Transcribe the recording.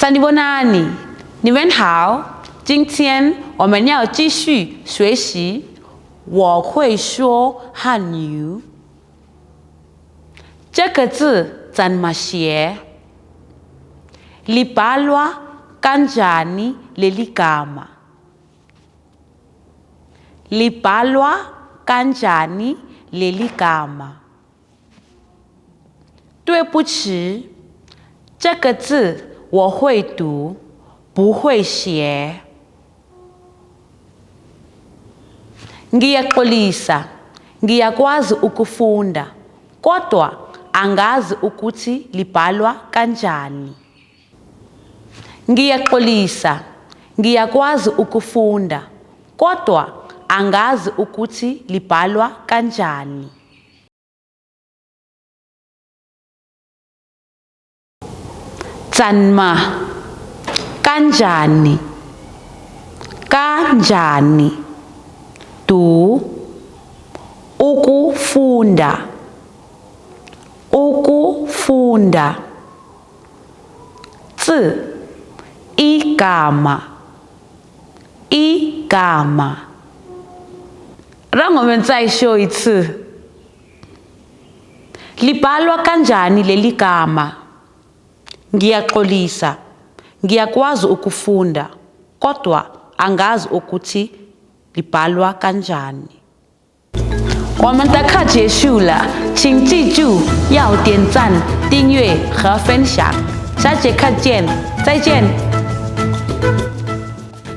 Sanibonani，你们好。今天我们要继续学习我会说汉语。这个字怎么写 ？Libalwa kanjani leli gama? Libalwa kanjani leli gama? 对不起，这个字我会读，不会写。Ngiyaxolisa, ngiyakwazi ukufunda, kodwa angazi ukuthi libhalwa kanjani. Ngiyaxolisa, ngiyakwazi ukufunda, kodwa angazi ukuthi libhalwa kanjani. Tsanma, kanjani, kanjani. Du, ukufunda, ukufunda. Zi, igama, igama. 让我们再说一次 Libalwa kanjani leli gama? Ngiyaxolisa, ngiyakwazi ukufunda, kodwa angazi ukuthi libhalwa kanjani. 我们的课结束了，请记住要点赞、订阅和分享。下节课见，再见。